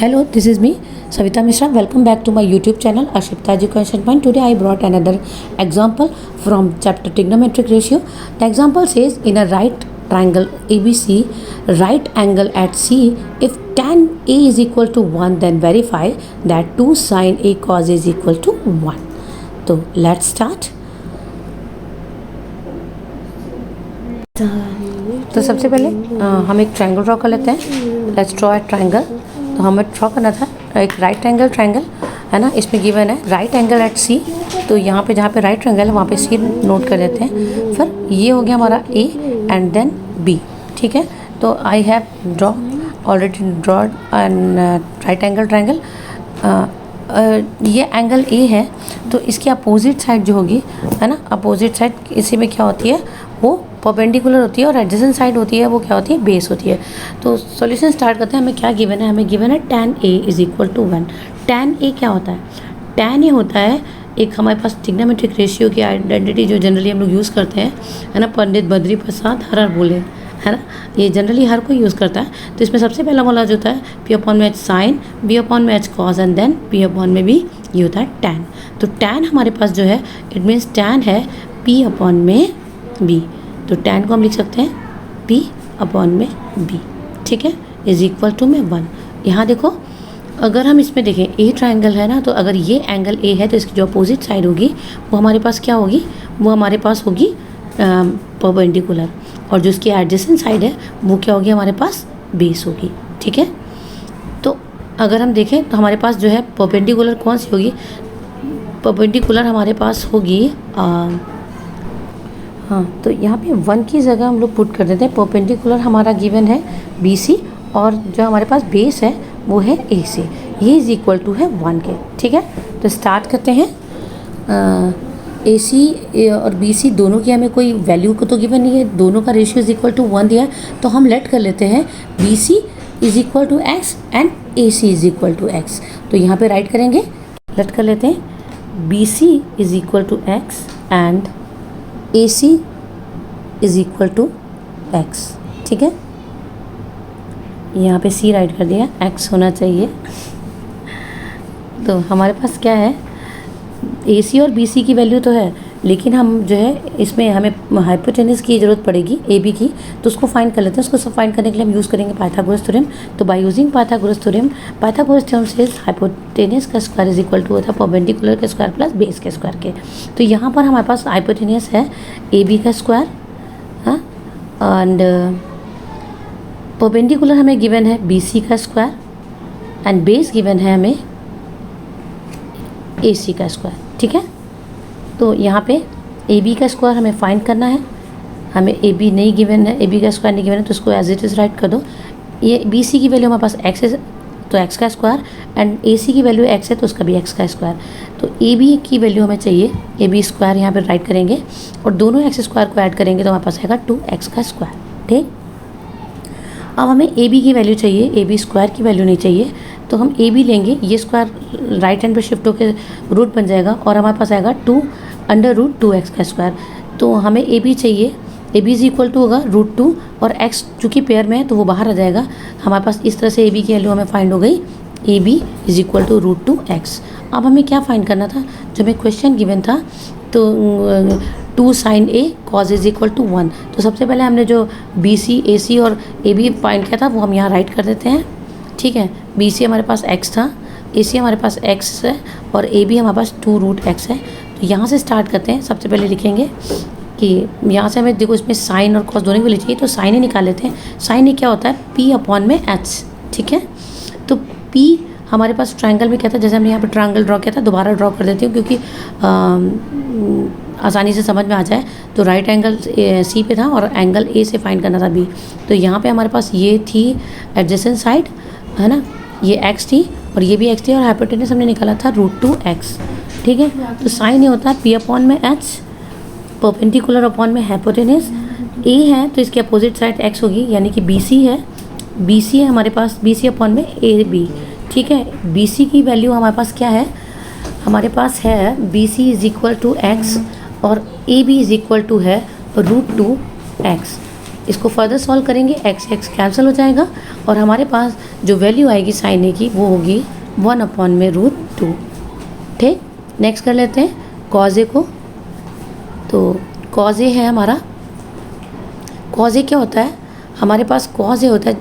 Hello, this is me, Savita Mishra. Welcome back to my YouTube channel, Ashipta Education Point. Today I brought another example from chapter Trigonometric Ratio. The example says, in a right triangle ABC, right angle at C, if tan A is equal to 1, then verify that 2 sin A cos A is equal to 1. So let's start. तो सबसे पहले हम एक triangle draw कर लेते हैं. Let's draw a triangle. तो हमें ड्रॉ करना था एक राइट एंगल ट्रायंगल है ना. इसमें गिवन है राइट एंगल एट सी. तो यहाँ पे जहाँ पे राइट ट्रायंगल है वहाँ पे सी नोट कर लेते हैं. फिर ये हो गया हमारा ए एंड देन बी. ठीक है. तो I have draw already drawed and right angle triangle. ये एंगल ए है तो इसकी अपोजिट साइड जो होगी है ना, अपोजिट साइड इसी में क्या होती है, वो परपेंडिकुलर होती है और एडजेसेंट साइड होती है वो क्या होती है, बेस होती है. तो सॉल्यूशन स्टार्ट करते हैं. हमें क्या गिवन है, हमें गिवन है tan a is equal to 1. tan a क्या होता है, tan a होता है एक हमारे पास ट्रिग्नोमेट्रिक रेशियो की आइडेंटिटी जो जनरली हम लोग यूज़ करते हैं है ना. पंडित बद्री प्रसाद हर बोले है ना, ये जनरली हर कोई यूज़ करता है. तो इसमें सबसे पहला वाला जो होता है पी अपॉन में एच साइन, बी अपॉन में H cos and then P upon में भी ये होता है टैन. तो टैन हमारे पास जो है इट मीन्स टैन है पी अपॉन में बी. तो टैन को हम लिख सकते हैं पी अपॉन में बी. ठीक है, इज इक्वल टू में 1. यहाँ देखो अगर हम इसमें देखें ए ट्रायंगल है ना, तो अगर ये एंगल ए है तो इसकी जो अपोजिट साइड होगी वो हमारे पास क्या होगी, वो हमारे पास होगी परपेंडिकुलर. और जो इसकी एडजेसेंट साइड है वो क्या होगी, हमारे पास बेस होगी. ठीक है. तो अगर हम देखें तो हमारे पास जो है परपेंडिकुलर कौन सी होगी, परपेंडिकुलर हमारे पास होगी हाँ, तो यहाँ पे 1 की जगह हम लोग पुट कर देते हैं. परपेंडिकुलर हमारा गिवन है BC और जो हमारे पास बेस है वो है AC. ये इज इक्वल टू है 1 के. ठीक है. तो स्टार्ट करते हैं. AC और BC दोनों की हमें कोई वैल्यू को तो गिवन नहीं है, दोनों का रेशियो इज इक्वल टू 1 दिया है. तो हम लेट कर लेते हैं BC is equal to x and AC is equal to x. तो यहाँ पे राइट करेंगे, लेट कर लेते हैं BC is equal to x and AC is equal to x. ठीक है. यहाँ पे C राइट कर दिया, x होना चाहिए. तो हमारे पास क्या है, AC और BC की वैल्यू तो है, लेकिन हम जो है इसमें हमें हाइपोटेनस की ज़रूरत पड़ेगी AB की. तो उसको फाइंड कर लेते हैं. उसको फाइंड करने के लिए हम यूज़ करेंगे पाइथागोरस थ्योरम. तो बाय यूजिंग पाइथागोरस थ्योरम से हाइपोटेनस का स्क्वायर इज इक्वल टू होता है परपेंडिकुलर के स्क्वायर प्लस बेस के स्क्वायर के. तो यहाँ पर हमारे पास हाइपोटेनस है AB का स्क्वायर एंड परपेंडिकुलर हमें गिवन है BC का स्क्वायर एंड बेस गिवन है हमें AC का स्क्वायर. ठीक है. तो यहाँ पे AB का स्क्वायर हमें फाइंड करना है. हमें AB नहीं गिवन है, AB का स्क्वायर नहीं गिवन है, तो उसको एज इट इज़ राइट कर दो. ये BC की वैल्यू हमारे पास x है तो x का स्क्वायर एंड AC की वैल्यू x है तो उसका भी x का स्क्वायर. तो AB की वैल्यू हमें चाहिए, AB स्क्वायर यहाँ पे राइट करेंगे और दोनों x स्क्वायर को ऐड करेंगे तो हमारे पास आएगा 2x का स्क्वायर. ठीक. अब हमें AB की वैल्यू चाहिए, AB स्क्वायर की वैल्यू नहीं चाहिए. तो हम AB लेंगे, ये स्क्वायर राइट हैंड पे शिफ्ट होकर रूट बन जाएगा और हमारे पास आएगा 2√2x का स्क्वायर. तो हमें AB चाहिए, AB इज इक्वल टू होगा √2 और x चूँकि पेयर में है तो वो बाहर आ जाएगा. हमारे पास इस तरह से AB की वैल्यू हमें फाइंड हो गई, AB is equal to √2x. अब हमें क्या फाइंड करना था, जो हमें क्वेश्चन गिवन था तो 2 sin A cos is equal to 1. तो सबसे पहले हमने जो BC AC और AB फाइंड किया था वो हम यहाँ राइट कर देते हैं. ठीक है. BC हमारे पास x था, AC हमारे पास x है और AB हमारे पास 2√x है. तो यहाँ से स्टार्ट करते हैं. सबसे पहले लिखेंगे कि यहाँ से हमें देखो इसमें साइन और कॉस दोनों की वैल्यू चाहिए, तो साइन ही निकाल लेते हैं. साइन ही क्या होता है, P अपॉन में H. ठीक है. तो P हमारे पास ट्रायंगल में क्या था, जैसे हमने यहाँ पर ट्रायंगल ड्रॉ किया था, दोबारा ड्रॉ कर देती हूँ क्योंकि आसानी से समझ में आ जाए. तो राइट एंगल C पे था और एंगल A से फाइंड करना था B. तो यहाँ पे हमारे पास ये थी एडजेसेंट साइड है ना, ये x थी और ये भी x थी और हाइपोटेनस हमने निकाला था √2x. ठीक है. तो साइन ये होता है P अपॉन में H, परपेंडिकुलर अपॉन में हाइपोटेनस. A है तो इसकी अपोजिट साइड x होगी, यानी कि BC है, BC है हमारे पास, BC अपॉन में AB. ठीक है. BC की वैल्यू हमारे पास क्या है, हमारे पास है BC is equal to x और AB इज इक्वल टू है √2x. इसको फर्दर सॉल्व करेंगे, एक्स एक्स कैंसिल हो जाएगा और हमारे पास जो वैल्यू आएगी साइन ए की वो होगी 1/√2। ठीक, नेक्स्ट कर लेते हैं कॉज ए को। तो कॉज ए है हमारा, कॉज ए क्या होता है, हमारे पास कॉज ए होता है,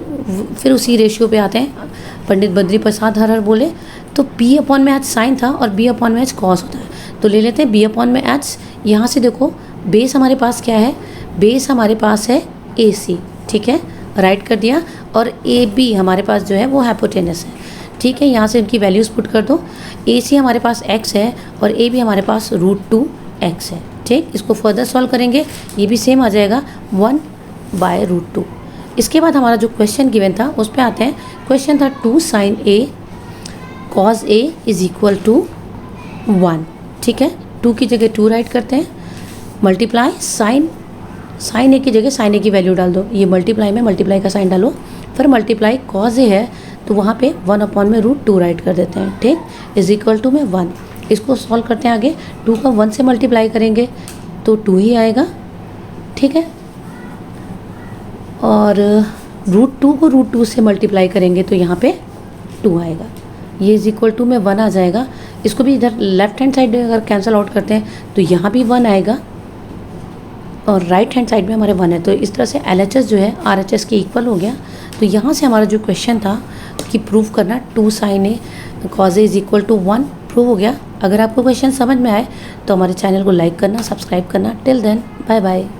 फिर उसी रेशियो पे आते हैं। पंडित बद्री प्रसाद हरहर बोले तो b/में साइन था और b/में कॉस होता है, तो ले लेते हैं b/, यहाँ से देखो बेस हमारे पास क्या है, बेस हमारे पास है AC, ठीक है, राइट कर दिया, और AB हमारे पास जो है वो हाइपोटेनस है, ठीक है। यहाँ से इनकी वैल्यूज़ पुट कर दो, AC हमारे पास x है और AB हमारे पास √2x है, ठीक। इसको फर्दर सॉल्व करेंगे, ये भी सेम आ जाएगा 1/√2। इसके बाद हमारा जो क्वेश्चन गिवन था उस पर आते हैं। क्वेश्चन था 2 sin A cos A = 1, ठीक है। 2 की जगह 2 राइट करते हैं, मल्टीप्लाई साइन ए की जगह साइन ए की वैल्यू डाल दो, ये मल्टीप्लाई में मल्टीप्लाई का साइन डालो, फिर मल्टीप्लाई कॉज ए है तो वहाँ पे 1/√2 राइट कर देते हैं, ठीक, = में 1। इसको सॉल्व करते हैं आगे, 2 का 1 से मल्टीप्लाई करेंगे तो 2 ही आएगा, ठीक है, और √2 को √2 से मल्टीप्लाई करेंगे तो यहाँ पे 2 आएगा, ये = में 1 आ जाएगा। इसको भी इधर लेफ्ट हैंड साइड अगर कैंसिल आउट करते हैं तो यहाँ भी 1 आएगा और राइट हैंड साइड में हमारे 1 है, तो इस तरह से LHS जो है RHS के इक्वल हो गया। तो यहाँ से हमारा जो क्वेश्चन था कि प्रूव करना 2 sin A cos A = 1 prove हो गया। अगर आपको क्वेश्चन समझ में आए तो हमारे चैनल को लाइक करना, सब्सक्राइब करना। Till then bye bye.